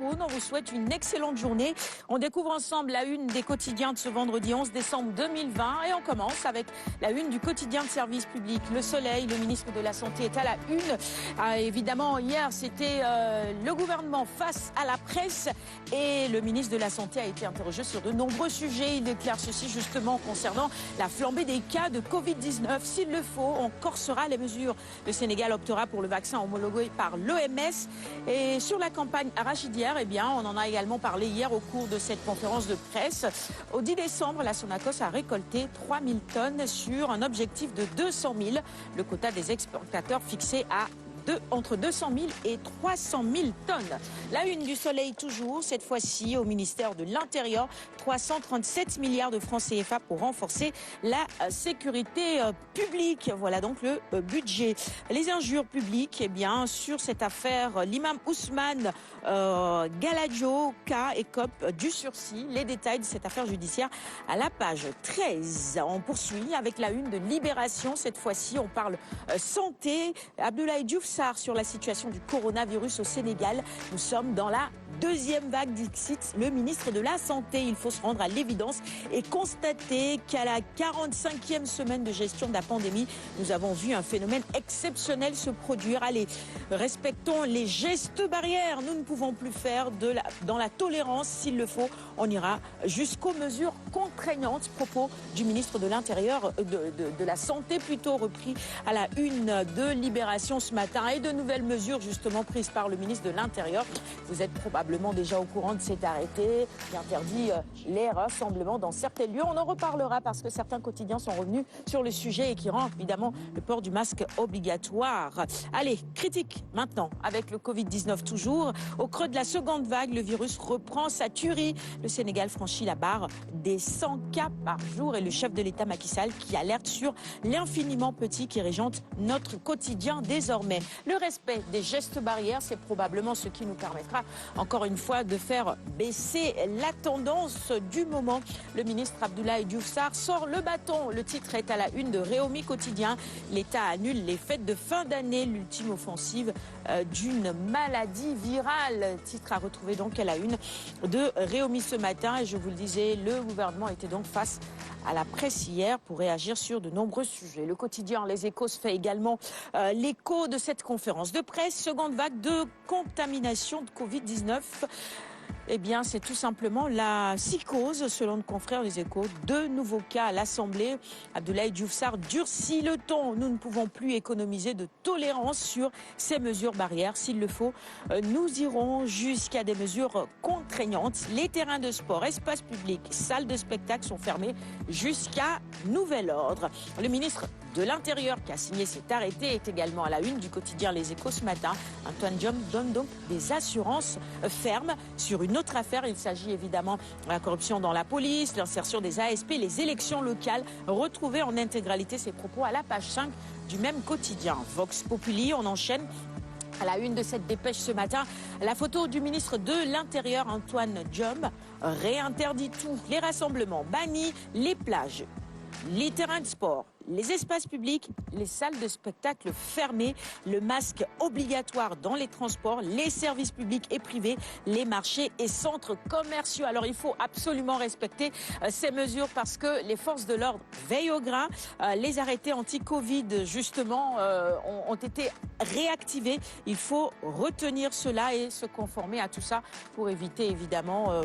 Hapoun. On vous souhaite une excellente journée. On découvre ensemble la une des quotidiens de ce vendredi 11 décembre 2020 et on commence avec la une du quotidien de service public. Le Soleil, le ministre de la Santé est à la une. Évidemment, hier, c'était le gouvernement face à la presse et le ministre de la Santé a été interrogé sur de nombreux sujets. Il déclare ceci justement concernant la flambée des cas de Covid-19. S'il le faut, on corsera les mesures. Le Sénégal optera pour le vaccin homologué par l'OMS. Et sur la campagne arachidière, eh bien, on en a également parlé hier au cours de cette conférence de presse. Au 10 décembre, la Sonacos a récolté 3000 tonnes sur un objectif de 200 000. Le quota des exportateurs fixé à entre 200 000 et 300 000 tonnes. La une du Soleil toujours, cette fois-ci au ministère de l'Intérieur, 337 milliards de francs CFA pour renforcer la sécurité publique. Voilà donc le budget. Les injures publiques, eh bien, sur cette affaire, l'imam Ousmane Galadio, cas et COP du sursis. Les détails de cette affaire judiciaire à la page 13. On poursuit avec la une de Libération. Cette fois-ci, on parle santé. Abdoulaye Diouf Sarr sur la situation du coronavirus au Sénégal. Nous sommes dans la deuxième vague, dit le ministre de la Santé. Il faut se rendre à l'évidence et constater qu'à la 45e semaine de gestion de la pandémie, nous avons vu un phénomène exceptionnel se produire. Allez, respectons les gestes barrières. Nous ne pouvons plus faire dans la tolérance. S'il le faut, on ira jusqu'aux mesures contraignantes. Propos du ministre de l'Intérieur, de la Santé plutôt, repris à la une de Libération ce matin. Et de nouvelles mesures justement prises par le ministre de l'Intérieur. Vous êtes probablement déjà au courant de cet arrêté qui interdit les rassemblements dans certains lieux. On en reparlera parce que certains quotidiens sont revenus sur le sujet et qui rend évidemment le port du masque obligatoire. Allez, critique maintenant avec le Covid-19 toujours. Au creux de la seconde vague, le virus reprend sa tuerie. Le Sénégal franchit la barre des 100 cas par jour et le chef de l'État Macky Sall qui alerte sur l'infiniment petit qui régente notre quotidien désormais. Le respect des gestes barrières, c'est probablement ce qui nous permettra encore une fois de faire baisser la tendance du moment. Le ministre Abdoulaye Diouf Sarr sort le bâton. Le titre est à la une de Réumi Quotidien. L'État annule les fêtes de fin d'année, l'ultime offensive d'une maladie virale. Titre à retrouver donc à la une de Réumi ce matin. Et je vous le disais, le gouvernement était donc face à la presse hier pour réagir sur de nombreux sujets. Le quotidien Les Échos se fait également l'écho de cette conférence de presse. Seconde vague de contamination de Covid-19. Eh bien, c'est tout simplement la psychose, selon le confrère Les Échos. 2 nouveaux cas à l'Assemblée. Abdoulaye Diouf Sarr durcit le ton. Nous ne pouvons plus économiser de tolérance sur ces mesures barrières. S'il le faut, nous irons jusqu'à des mesures contraignantes. Les terrains de sport, espaces publics, salles de spectacle sont fermés jusqu'à nouvel ordre. Le ministre de l'Intérieur qui a signé cet arrêté est également à la une du quotidien Les Échos ce matin. Antoine Diome donne donc des assurances fermes sur une autre affaire. Il s'agit évidemment de la corruption dans la police, l'insertion des ASP, les élections locales. Retrouvez en intégralité ces propos à la page 5 du même quotidien. Vox Populi, on enchaîne. À la une de cette dépêche ce matin, la photo du ministre de l'Intérieur, Antoine Diome, réinterdit tout. Les rassemblements, bannis les plages, les terrains de sport, les espaces publics, les salles de spectacle fermées, le masque obligatoire dans les transports, les services publics et privés, les marchés et centres commerciaux. Alors il faut absolument respecter ces mesures parce que les forces de l'ordre veillent au grain. Les arrêtés anti-Covid justement ont été réactivés. Il faut retenir cela et se conformer à tout ça pour éviter évidemment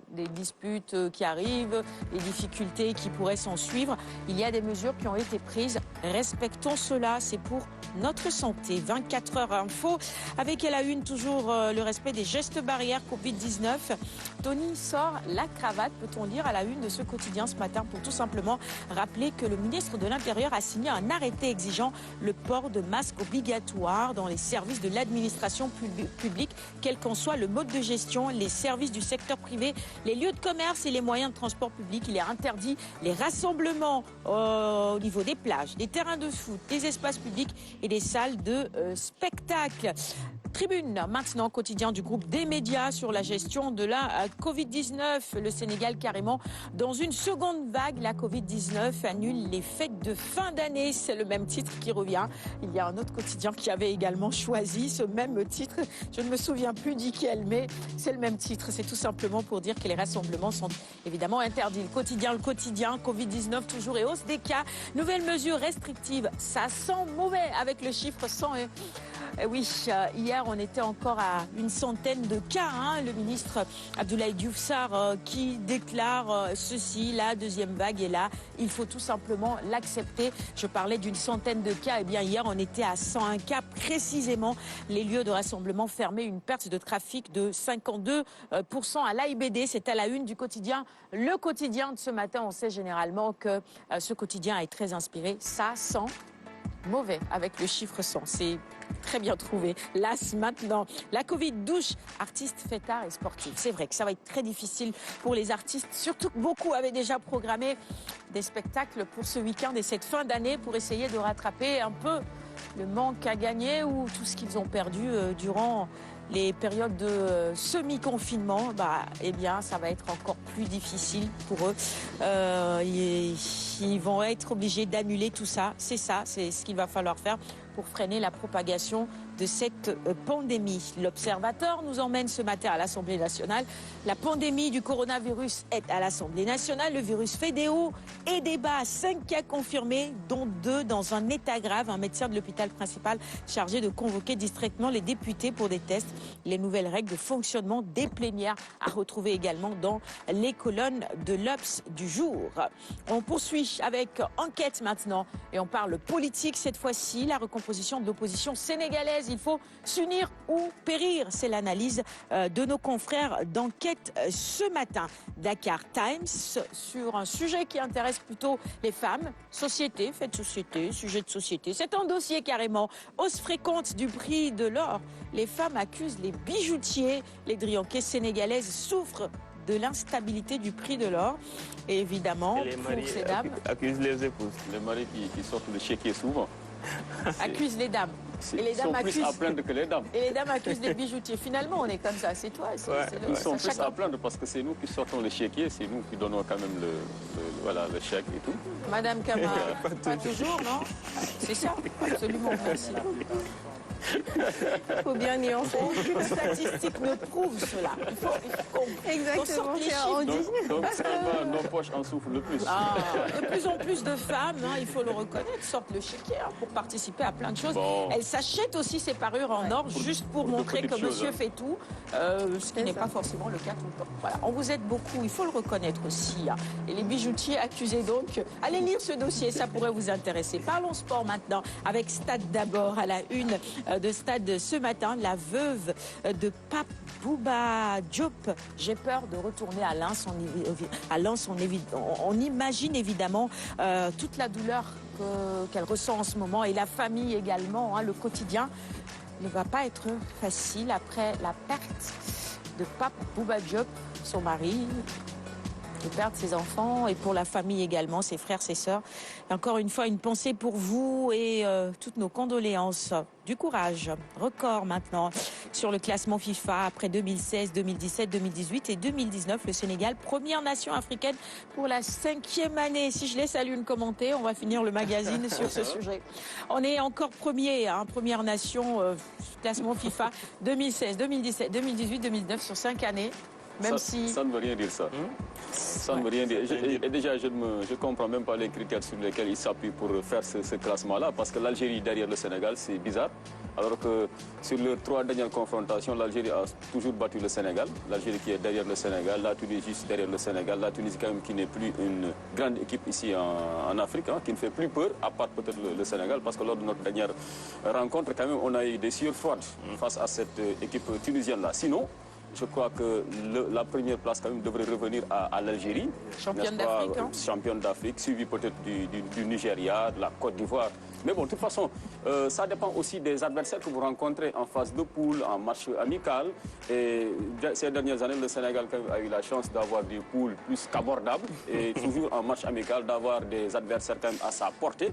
des disputes qui arrivent, les difficultés qui pourraient s'en suivre. Il y a des mesures qui ont été prises. Respectons cela, c'est pour notre santé. 24 heures info, avec à la une toujours le respect des gestes barrières Covid-19. Tony sort la cravate, peut-on lire à la une de ce quotidien ce matin pour tout simplement rappeler que le ministre de l'Intérieur a signé un arrêté exigeant le port de masques obligatoire dans les services de l'administration publique, quel qu'en soit le mode de gestion, les services du secteur privé, les lieux de commerce et les moyens de transport public. Il est interdit les rassemblements au niveau des plages, des terrains de foot, des espaces publics et des salles de spectacle. Tribune, maintenant, quotidien du groupe des médias sur la gestion de la Covid-19. Le Sénégal carrément dans une seconde vague. La Covid-19 annule les fêtes de fin d'année. C'est le même titre qui revient. Il y a un autre quotidien qui avait également choisi ce même titre. Je ne me souviens plus duquel, mais c'est le même titre. C'est tout simplement pour dire que les rassemblements sont évidemment interdits. Le quotidien, Covid-19 toujours et hausse des cas. Nouvelles mesures restrictives. Ça sent mauvais avec le chiffre 100 et... Oui, hier, on était encore à une centaine de cas. Le ministre Abdoulaye Diouf Sarr qui déclare ceci, la deuxième vague est là. Il faut tout simplement l'accepter. Je parlais d'une centaine de cas. Eh bien, hier, on était à 101 cas précisément. Les lieux de rassemblement fermés, une perte de trafic de 52% à l'AIBD. C'est à la une du quotidien. Le quotidien de ce matin, on sait généralement que ce quotidien est très inspiré. Ça sent mauvais avec le chiffre 100. C'est très bien trouvé. L'AS maintenant. La Covid douche artistes, fêtards et sportifs. C'est vrai que ça va être très difficile pour les artistes, surtout que beaucoup avaient déjà programmé des spectacles pour ce week-end et cette fin d'année pour essayer de rattraper un peu le manque à gagner ou tout ce qu'ils ont perdu durant les périodes de semi-confinement. Eh bien, ça va être encore plus difficile pour eux. Ils vont être obligés d'annuler tout ça. C'est ce qu'il va falloir faire pour freiner la propagation de cette pandémie. L'Observateur nous emmène ce matin à l'Assemblée nationale. La pandémie du coronavirus est à l'Assemblée nationale. Le virus fait des hauts et des bas. 5 cas confirmés, dont 2 dans un état grave. Un médecin de l'hôpital principal chargé de convoquer distraitement les députés pour des tests. Les nouvelles règles de fonctionnement des plénières à retrouver également dans les colonnes de l'Obs du jour. On poursuit avec enquête maintenant et on parle politique cette fois-ci. La recomposition de l'opposition sénégalaise. Il faut s'unir ou périr. C'est l'analyse de nos confrères d'enquête ce matin. Dakar Times sur un sujet qui intéresse plutôt les femmes. Société, fait de société, sujet de société. C'est un dossier carrément. Hausse fréquente du prix de l'or. Les femmes accusent les bijoutiers. Les drianquais sénégalaises souffrent de l'instabilité du prix de l'or. Et évidemment, pour ces dames... accusent les épouses. Les maris qui sortent le chéquier souvent. Accusent les dames. Et les dames accusent... plus à plaindre que les dames. Et les dames accusent les bijoutiers. Finalement, on est comme ça. C'est toi. Ils sont plus à plaindre parce que c'est nous qui sortons le chéquier. C'est nous qui donnons quand même le chèque et tout. Madame Kama, pas toujours, non? C'est ça, absolument. Merci. Il faut bien nuancer. Aucune statistique ne prouve cela. Il faut exactement. Donc seulement nos poches en souffrent le plus. De plus en plus de femmes, il faut le reconnaître, sortent le chéquier pour participer à plein de choses. Bon. Elles s'achètent aussi ces parures en or juste pour montrer que monsieur fait tout, ce qui n'est pas forcément le cas tout le temps. Voilà. On vous aide beaucoup, il faut le reconnaître aussi. Et les bijoutiers accusés donc, allez lire ce dossier, ça pourrait vous intéresser. Parlons sport maintenant avec Stade d'abord à la une de Stade ce matin, la veuve de Pape Bouba Diop. J'ai peur de retourner à Lens. On imagine évidemment toute la douleur qu'elle ressent en ce moment et la famille également. Le quotidien ne va pas être facile après la perte de Pape Bouba Diop, son mari. De perdre ses enfants et pour la famille également, ses frères, ses sœurs. Et encore une fois, une pensée pour vous et toutes nos condoléances. Du courage. Record maintenant sur le classement FIFA après 2016, 2017, 2018 et 2019. Le Sénégal, première nation africaine pour la 5e année. Si je laisse à l'une commenter, on va finir le magazine sur ce sujet. On est encore première nation classement FIFA 2016, 2017, 2018, 2019 sur 5 années. Même ça ne veut rien dire ça. Ça ne veut rien dire. Et déjà, je ne comprends même pas les critères sur lesquels ils s'appuient pour faire ce classement-là. Parce que l'Algérie derrière le Sénégal, c'est bizarre. Alors que sur leurs 3 dernières confrontations, l'Algérie a toujours battu le Sénégal. L'Algérie qui est derrière le Sénégal, la Tunisie juste derrière le Sénégal. La Tunisie quand même qui n'est plus une grande équipe ici en Afrique, qui ne fait plus peur, à part peut-être le Sénégal. Parce que lors de notre dernière rencontre, quand même, on a eu des sueurs froides face à cette équipe tunisienne-là. Sinon, je crois que la première place quand même devrait revenir à l'Algérie. Championne d'Afrique. Championne d'Afrique, suivi peut-être du Nigeria, de la Côte d'Ivoire. Mais bon, de toute façon, ça dépend aussi des adversaires que vous rencontrez en phase de poule, en match amical. Et ces dernières années, le Sénégal a eu la chance d'avoir des poules plus qu'abordables et toujours en match amical d'avoir des adversaires quand même à sa portée.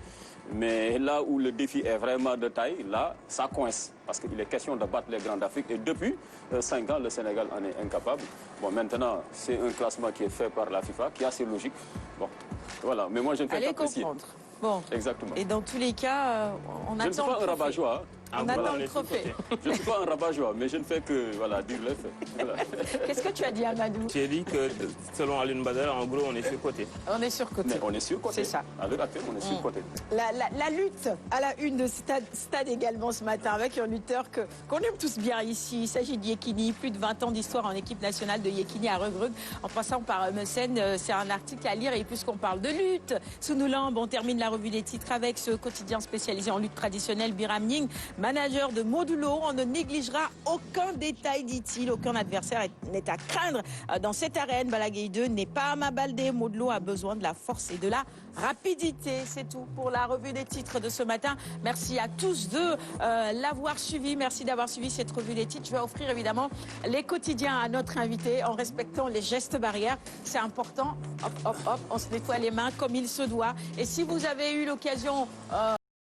Mais là où le défi est vraiment de taille, là, ça coince. Parce qu'il est question de battre les grands d'Afrique. Et depuis 5 ans, le Sénégal en est incapable. Bon, maintenant, c'est un classement qui est fait par la FIFA, qui est assez logique. Bon, voilà. Mais moi, je ne fais qu'apprécier. Allez comprendre. Bon. Exactement. Et dans tous les cas, on attend. Je ne suis pas un rabat-joie. On attend le trophée. Je ne suis pas un rabat-joie, mais je ne fais que dire les faits. Voilà. Qu'est-ce que tu as dit, Amadou? J'ai dit que selon Alioune Badara, en gros, on est surcoté. On est surcoté. Mais on est surcoté. C'est ça. À l'heure actuelle, on est surcoté. La lutte à la une de Stade également ce matin avec un lutteur qu'on aime tous bien ici. Il s'agit de Yekini, plus de 20 ans d'histoire en équipe nationale de Yekini à Regrug. En passant par Messen, c'est un article à lire et puisqu'on parle de lutte, Sounoulamb, on termine la revue des titres avec ce quotidien spécialisé en lutte traditionnelle. Biram Ning, manager de Modulo, on ne négligera aucun détail, dit-il. Aucun adversaire n'est à craindre dans cette arène. Balaguer 2 n'est pas à Mabalde. Modulo a besoin de la force et de la rapidité. C'est tout pour la revue des titres de ce matin. Merci à tous de l'avoir suivi. Merci d'avoir suivi cette revue des titres. Je vais offrir évidemment les quotidiens à notre invité en respectant les gestes barrières. C'est important. Hop, hop, hop. On se nettoie les mains comme il se doit. Et si vous avez eu l'occasion